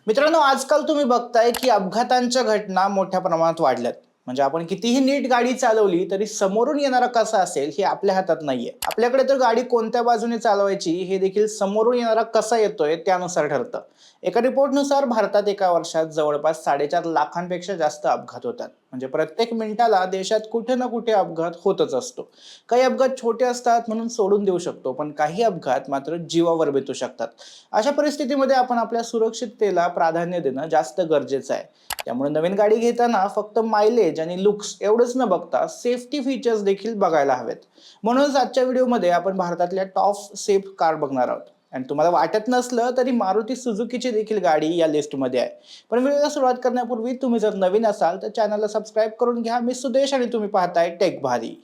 मित्रांनो, आजकाल तुम्ही बघताय की अपघातांच्या घटना मोठ्या प्रमाणात वाढल्यात. म्हणजे आपण कितीही नीट गाडी चालवली तरी समोरून येणारा कसा असेल हे आपल्या हातात नाहीये. आपल्याकडे तर गाडी कोणत्या बाजूने चालवायची हे देखील समोरून येणारा कसा येतोय त्यानुसार ठरतं. एका रिपोर्टनुसार भारतात एका वर्षात जवळपास 4.5 लाखांपेक्षा जास्त अपघात होतात. म्हणजे प्रत्येक मिनिटाला देशात कुठे ना कुठे अपघात होतच असतो. काही अपघात छोटे असतात म्हणून सोडून देऊ शकतो, पण काही अपघात मात्र जीवावर बेतू शकतात. अशा परिस्थितीमध्ये आपण आपल्या सुरक्षिततेला प्राधान्य देणं जास्त गरजेचं आहे. त्यामुळे नवीन गाडी घेताना फक्त मायलेज आणि लुक्स एवढंच न बघता सेफ्टी फीचर्स देखील बघायला हवेत. म्हणूनच आजच्या व्हिडिओमध्ये आपण भारतातल्या टॉप सेफ कार बघणार आहोत. आणि तुम्हाला वाटत नसलं तरी मारुती सुझुकीची देखील गाडी या लिस्टमध्ये आहे. पण व्हिडिओला सुरुवात करण्यापूर्वी तुम्ही जर नवीन असाल तर चॅनलला सबस्क्राईब करून घ्या. मी सुदेश आणि तुम्ही पाहताय टेक भारी.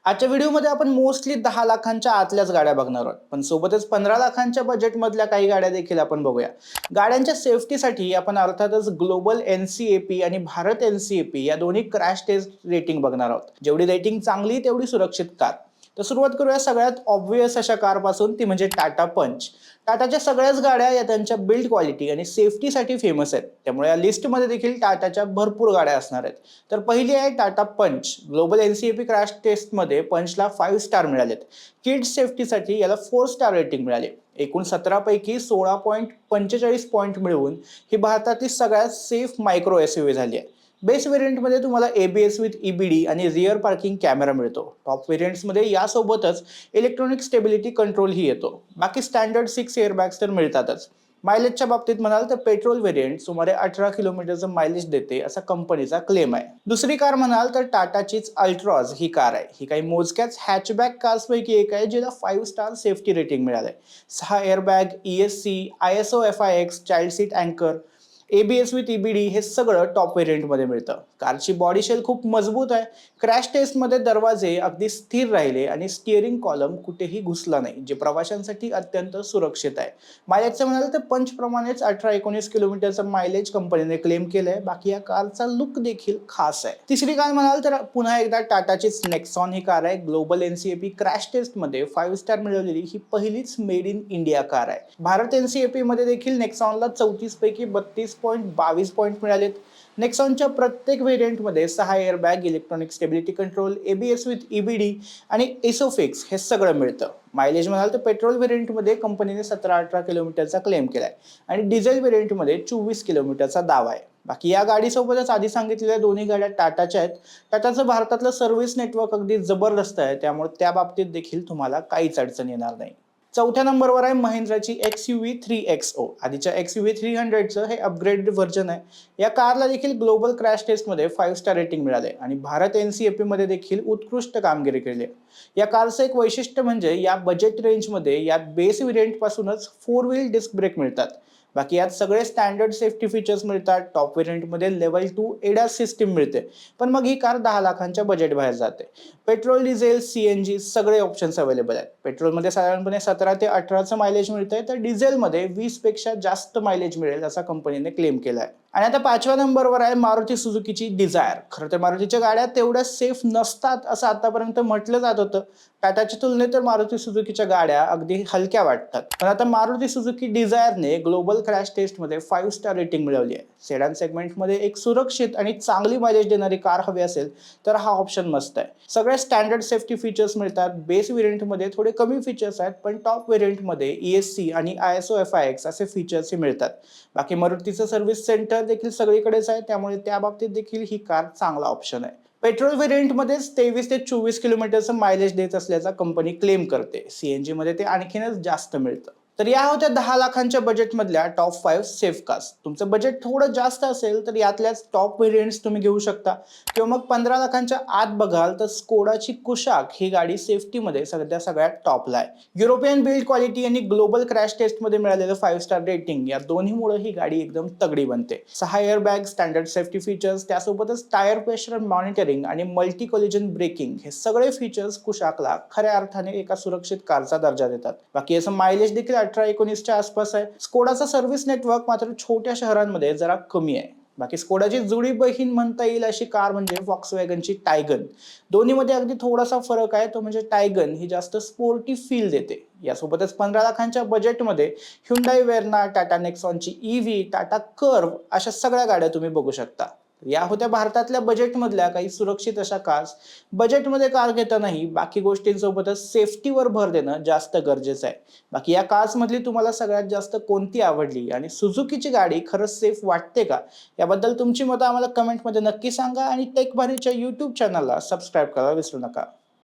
आजच्या व्हिडिओमध्ये आपण मोस्टली 10 लाखांच्या आतल्याच गाड्या बघणार आहोत, पण सोबतच 15 लाखांच्या बजेटमधल्या काही गाड्या देखील आपण बघूया. गाड्यांच्या सेफ्टीसाठी आपण अर्थातच ग्लोबल NCAP आणि भारत NCAP या दोन्ही क्रॅश टेस्ट रेटिंग बघणार आहोत. जेवढी रेटिंग चांगली तेवढी सुरक्षित कार. तर सुरुवात करूया सगळ्यात ऑब्व्हियस अशा कारपासून, ती म्हणजे टाटा पंच. टाटाच्या सगळ्याच गाड्या या त्यांच्या बिल्ड क्वालिटी आणि सेफ्टीसाठी फेमस आहेत. त्यामुळे या लिस्टमध्ये देखील टाटाच्या भरपूर गाड्या असणार आहेत. तर पहिली आहे टाटा पंच. ग्लोबल NCAP क्रॅश टेस्टमध्ये पंचला 5 स्टार मिळालेत. किड्स सेफ्टीसाठी याला 4 स्टार रेटिंग मिळाले. एकूण 17 पैकी 16.45 पॉईंट मिळवून ही भारतातील सगळ्यात सेफ मायक्रो SUV झाली आहे. बेस व्हेरियंटमध्ये तुम्हाला ABS विथ EBD आणि रिअर पार्किंग कॅमेरा मिळतो. टॉप व्हेरियंट्समध्ये यासोबतच इलेक्ट्रॉनिक स्टेबिलिटी कंट्रोल ही येतो. बाकी स्टँडर्ड 6 एअरबॅग्स तर मिळतातच. मायलेजच्या बाबतीत म्हणाल तर पेट्रोल व्हेरियंट सुमारे 18 किलोमीटरचं मायलेज देते असा कंपनीचा क्लेम आहे. दुसरी कार म्हणाल तर टाटाचीच अल्ट्रॉज ही कार आहे. ही काही मोजक्याच हॅचबॅक कार्सपैकी एक आहे जिला 5 स्टार सेफ्टी रेटिंग मिळालंय. 6 airbag, ESC, ISO FIX, child seat अँकर, ABS विथ EBD हे सगळं टॉप व्हेरियंटमध्ये मिळतं. कारची बॉडी शेल खूप मजबूत आहे. क्रॅश टेस्टमध्ये दरवाजे अगदी स्थिर राहिले आणि स्टिअरिंग कॉलम कुठेही घुसला नाही, जे प्रवाशांसाठी अत्यंत सुरक्षित आहे. मायलेजचं म्हणाल तर पंचप्रमाणेच 18-19 किलोमीटरचं मायलेज कंपनीने क्लेम केलंय. बाकी या कारचा लुक देखील खास आहे. तिसरी कार म्हणाल तर पुन्हा एकदा टाटाचीच नेक्सॉन ही कार आहे. ग्लोबल NCAP क्रॅश टेस्टमध्ये 5 स्टार मिळवलेली ही पहिलीच मेड इन इंडिया कार आहे. भारत NCAP मध्ये देखील नेक्सॉनला 34 पैकी 32.22 पॉईंट मिळालेत. नेक्सॉनच्या प्रत्येक व्हेरियंटमध्ये 6 airbag, electronic stability control, ABS with EBD आणि ISOFIX हे सगळं मिळतं. मायलेज म्हणाल तर पेट्रोल व्हेरियंटमध्ये कंपनीने 17-18 किलोमीटरचा क्लेम केलाय आणि डिझेल व्हेरियंटमध्ये 24 किलोमीटरचा दावा आहे. बाकी या गाडीसोबतच आधी सांगितलेल्या दोन्ही गाड्या टाटाच्या आहेत. टाटाचं भारतातलं सर्व्हिस नेटवर्क अगदी जबरदस्त आहे, त्यामुळे त्या बाबतीत देखील तुम्हाला काहीच अडचण येणार नाही. चौथ्या नंबरवर आहे महिंद्राची XUV 3XO. आधीच्या XUV 300चं हे अपग्रेडेड व्हर्जन आहे. या कारला देखील ग्लोबल क्रॅश टेस्टमध्ये 5 स्टार रेटिंग मिळाले आणि भारत NCAP मध्ये देखील उत्कृष्ट कामगिरी केली आहे. या कारचं एक वैशिष्ट्य म्हणजे या बजेट रेंजमध्ये यात बेस व्हेरियंट पासूनच 4 व्हील डिस्क ब्रेक मिळतात. बाकी यात सगळे स्टँडर्ड सेफ्टी फीचर्स मिळतात. टॉप व्हेरियंटमध्ये लेवल 2 ADAS सिस्टीम मिळते, पण मग ही कार 10 लाखांच्या बजेट बाहेर जाते. पेट्रोल, डिझेल, CNG सगळे ऑप्शन्स अवेलेबल आहेत. पेट्रोलमध्ये साधारणपणे 17 ते 18चं मायलेज मिळतंय, तर डिझेलमध्ये 20 पेक्षा जास्त मायलेज मिळेल असा कंपनीने क्लेम केला आहे. आणि आता 5व्या नंबरवर आहे मारुती सुझुकीची डिझायर. खरं तर मारुतीच्या गाड्या तेवढ्या सेफ नसतात असं आतापर्यंत म्हटलं जात होतं. टाटाच्या तुलनेत तर मारुती सुझुकीच्या गाड्या अगदी हलक्या वाटतात. पण आता मारुती सुझुकी डिझायरने ग्लोबल क्रॅश टेस्टमध्ये 5 स्टार रेटिंग मिळवली आहे. सेडान सेगमेंटमध्ये एक सुरक्षित आणि चांगली मायलेज देणारी कार हवी असेल तर हा ऑप्शन मस्त आहे. सगळ्या स्टँडर्ड सेफ्टी फीचर्स मिळतात. बेस व्हेरियंटमध्ये थोडे कमी फीचर्स आहेत, पण टॉप व्हेरियंटमध्ये ESC आणि ISO FIX असे फीचर्सही मिळतात. बाकी मारुतीचं सर्व्हिस सेंटर देखील सगळीकडेच आहे, त्यामुळे त्या बाबतीत देखील ही कार चांगला ऑप्शन आहे. पेट्रोल व्हेरियंटमध्येच 23 ते 24 किलोमीटरचं मायलेज देत असल्याचा कंपनी क्लेम करते. CNG मध्ये ते आणखीनच जास्त मिळतं. तर या होत्या 10 लाखांच्या बजेटमधल्या टॉप 5 सेफ कार्स. तुमचं बजेट थोडं जास्त असेल तर यातल्याच टॉप व्हेरियंट्स तुम्ही घेऊ शकता, किंवा मग 15 लाखांच्या आत बघाल तर स्कोडाची कुशाक ही गाडी सेफ्टीमध्ये सगळ्यात टॉपला आहे. युरोपियन बिल्ड क्वालिटी आणि ग्लोबल क्रॅश टेस्टमध्ये मिळालेलं 5 स्टार रेटिंग या दोन्हीमुळे ही गाडी एकदम तगडी बनते. 6 एअरबॅग, स्टँडर्ड सेफ्टी फीचर्स, त्यासोबतच टायर प्रेशर मॉनिटरिंग आणि मल्टी कोलिजन ब्रेकिंग हे सगळे फीचर्स कुशाकला खऱ्या अर्थाने एका सुरक्षित कारचा दर्जा देतात. बाकी असं मायलेज देखील 18-19च्या आसपास आहे. स्कोडाचा सर्व्हिस नेटवर्क मात्र छोट्या शहरांमध्ये जरा कमी आहे. बाकी स्कोडाची जुळी बहीण म्हणता येईल अशी कार म्हणजे व्हॉक्सवॅगनची टायगन. दोन्हीमध्ये अगदी थोडासा फरक आहे, तो म्हणजे टायगन ही जास्त स्पोर्टी फील देते, यासोबतच 15 लाखांच्या बजेटमध्ये ह्युंडाई वेर्ना, टाटा नेक्सॉनची EV, टाटा कर्व अशा सगळ्या गाड्या तुम्ही बघू शकता. या होत्या भारतातल्या बजेटमधल्या काही सुरक्षित अशा कार्स. बजेटमध्ये कार घेतानाही बाकी गोष्टींसोबतच सेफ्टीवर भर देणं जास्त गरजेचं आहे. बाकी या कार्स मधली तुम्हाला सगळ्यात जास्त कोणती आवडली आणि सुझुकीची गाडी खरंच सेफ वाटते का, याबद्दल तुमची मतं आम्हाला कमेंटमध्ये नक्की सांगा आणि टेक भारीच्या YouTube चॅनलला सबस्क्राईब करायला विसरू नका.